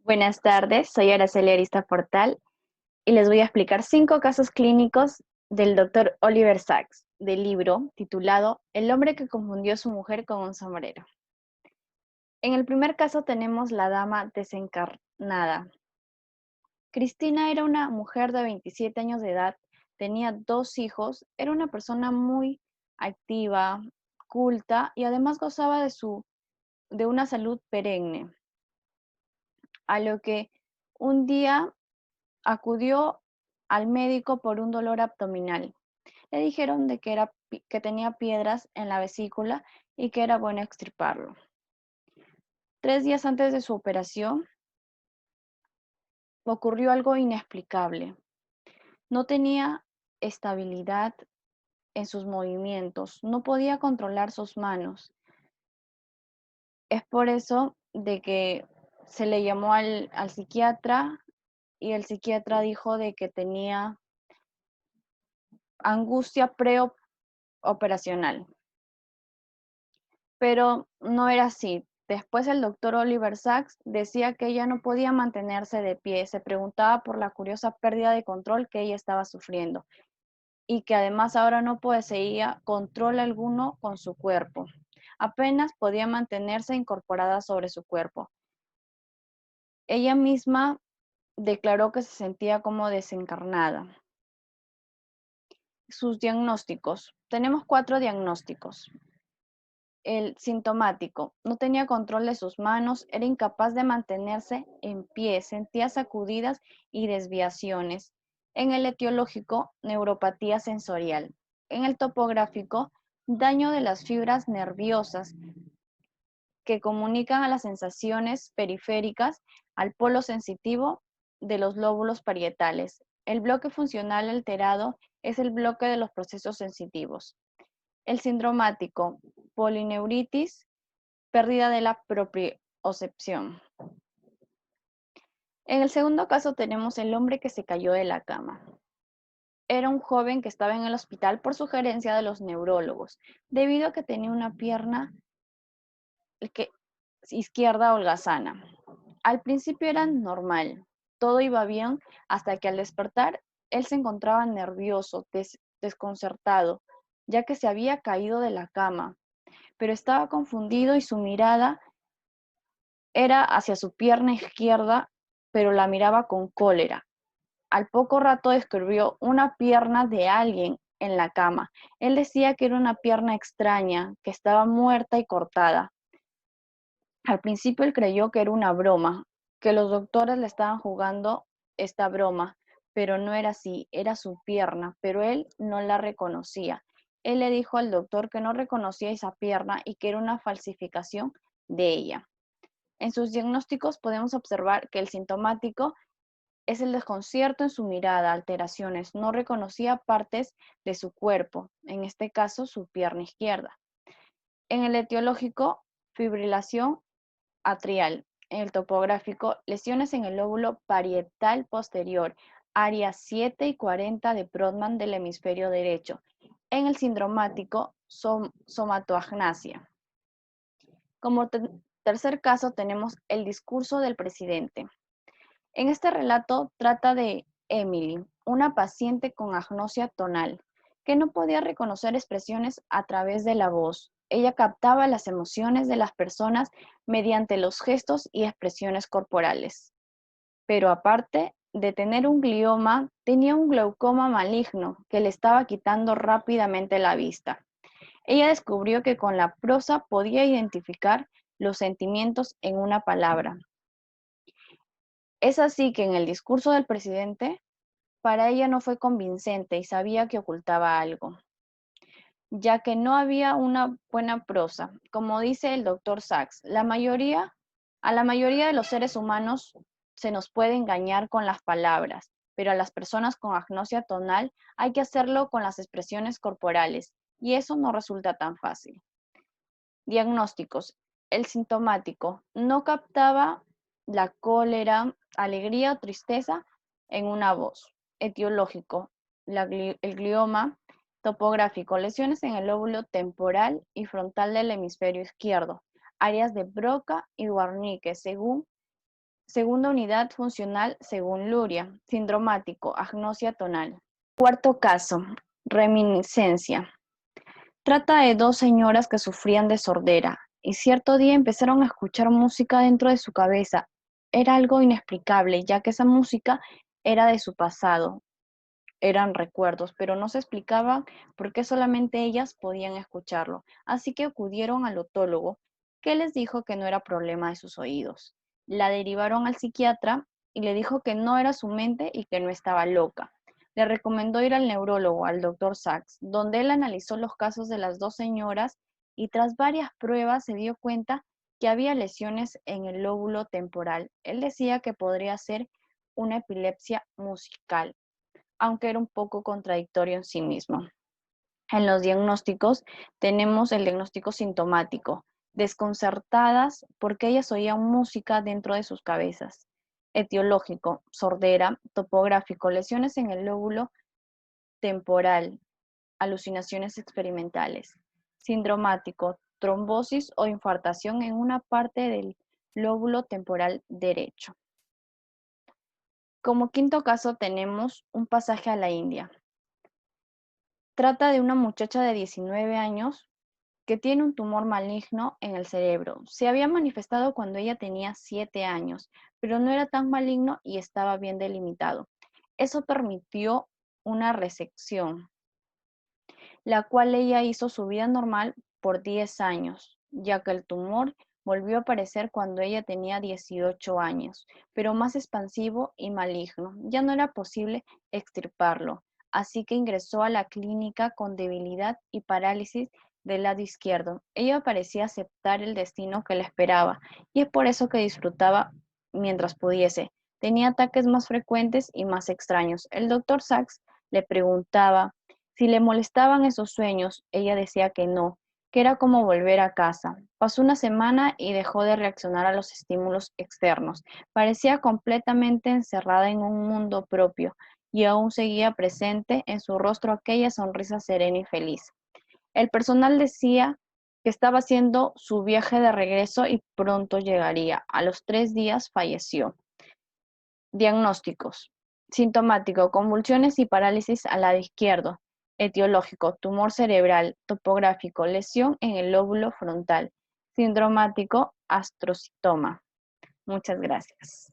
Buenas tardes, soy Araceli Arista Portal y les voy a explicar 5 casos clínicos del doctor Oliver Sacks, del libro titulado El hombre que confundió a su mujer con un sombrero. En el primer caso tenemos la dama desencarnada. Cristina era una mujer de 27 años de edad, tenía 2 hijos, era una persona muy activa, culta y además gozaba de una salud perenne, a lo que un día acudió al médico por un dolor abdominal. Le dijeron que tenía piedras en la vesícula y que era bueno extirparlo. 3 días antes de su operación ocurrió algo inexplicable. No tenía estabilidad en sus movimientos, no podía controlar sus manos. Es por eso de que se le llamó al psiquiatra y el psiquiatra dijo de que tenía angustia preoperacional. Pero no era así. Después el doctor Oliver Sacks decía que ella no podía mantenerse de pie, se preguntaba por la curiosa pérdida de control que ella estaba sufriendo y que además ahora no poseía control alguno con su cuerpo. Apenas podía mantenerse incorporada sobre su cuerpo. Ella misma declaró que se sentía como desencarnada. Sus diagnósticos. Tenemos 4 diagnósticos. El sintomático, no tenía control de sus manos, era incapaz de mantenerse en pie, sentía sacudidas y desviaciones. En el etiológico, neuropatía sensorial. En el topográfico, daño de las fibras nerviosas que comunican a las sensaciones periféricas al polo sensitivo de los lóbulos parietales. El bloque funcional alterado es el bloque de los procesos sensitivos. El sindromático, polineuritis, pérdida de la propiocepción. En el segundo caso tenemos el hombre que se cayó de la cama. Era un joven que estaba en el hospital por sugerencia de los neurólogos, debido a que tenía una pierna izquierda holgazana. Al principio era normal, todo iba bien hasta que al despertar él se encontraba nervioso, desconcertado, ya que se había caído de la cama, pero estaba confundido y su mirada era hacia su pierna izquierda, pero la miraba con cólera. Al poco rato descubrió una pierna de alguien en la cama. Él decía que era una pierna extraña, que estaba muerta y cortada. Al principio él creyó que era una broma, que los doctores le estaban jugando esta broma, pero no era así, era su pierna, pero él no la reconocía. Él le dijo al doctor que no reconocía esa pierna y que era una falsificación de ella. En sus diagnósticos podemos observar que el sintomático es el desconcierto en su mirada, alteraciones, no reconocía partes de su cuerpo, en este caso su pierna izquierda. En el etiológico, fibrilación atrial. En el topográfico, lesiones en el lóbulo parietal posterior, áreas 7 y 40 de Brodmann del hemisferio derecho. En el sindromático, somatoagnasia. Como tercer caso tenemos el discurso del presidente. En este relato trata de Emily, una paciente con agnosia tonal, que no podía reconocer expresiones a través de la voz. Ella captaba las emociones de las personas mediante los gestos y expresiones corporales. Pero aparte de tener un glioma, tenía un glaucoma maligno que le estaba quitando rápidamente la vista. Ella descubrió que con la prosa podía identificar los sentimientos en una palabra. Es así que en el discurso del presidente, para ella no fue convincente y sabía que ocultaba algo, ya que no había una buena prosa. Como dice el doctor Sachs, a la mayoría de los seres humanos se nos puede engañar con las palabras, pero a las personas con agnosia tonal hay que hacerlo con las expresiones corporales, y eso no resulta tan fácil. Diagnósticos. El sintomático no captaba la cólera, alegría o tristeza en una voz. Etiológico. El glioma. Topográfico. Lesiones en el lóbulo temporal y frontal del hemisferio izquierdo. Áreas de Broca y Wernicke, según Segunda unidad funcional según Luria. Sindromático, agnosia tonal. Cuarto caso, reminiscencia. Trata de dos señoras que sufrían de sordera y cierto día empezaron a escuchar música dentro de su cabeza. Era algo inexplicable, ya que esa música era de su pasado, eran recuerdos, pero no se explicaban por qué solamente ellas podían escucharlo. Así que acudieron al otólogo, que les dijo que no era problema de sus oídos. La derivaron al psiquiatra y le dijo que no era su mente y que no estaba loca. Le recomendó ir al neurólogo, al doctor Sachs, donde él analizó los casos de las dos señoras y tras varias pruebas se dio cuenta que había lesiones en el lóbulo temporal. Él decía que podría ser una epilepsia musical, aunque era un poco contradictorio en sí mismo. En los diagnósticos tenemos el diagnóstico sintomático, desconcertadas porque ellas oían música dentro de sus cabezas. Etiológico, sordera, topográfico, lesiones en el lóbulo temporal, alucinaciones experimentales. Sindromático, trombosis o infartación en una parte del lóbulo temporal derecho. Como quinto caso tenemos un pasaje a la India. Trata de una muchacha de 19 años que tiene un tumor maligno en el cerebro. Se había manifestado cuando ella tenía 7 años, pero no era tan maligno y estaba bien delimitado. Eso permitió una resección, la cual ella hizo su vida normal por 10 años, ya que el tumor volvió a aparecer cuando ella tenía 18 años, pero más expansivo y maligno. Ya no era posible extirparlo, así que ingresó a la clínica con debilidad y parálisis del lado izquierdo. Ella parecía aceptar el destino que le esperaba, y es por eso que disfrutaba mientras pudiese. Tenía ataques más frecuentes y más extraños. El doctor Sachs le preguntaba si le molestaban esos sueños. Ella decía que no, que era como volver a casa. Pasó una semana y dejó de reaccionar a los estímulos externos. Parecía completamente encerrada en un mundo propio y aún seguía presente en su rostro aquella sonrisa serena y feliz. El personal decía que estaba haciendo su viaje de regreso y pronto llegaría. A los 3 días falleció. Diagnósticos: sintomático, convulsiones y parálisis al lado izquierdo. Etiológico, tumor cerebral. Topográfico, lesión en el lóbulo frontal. Sindromático, astrocitoma. Muchas gracias.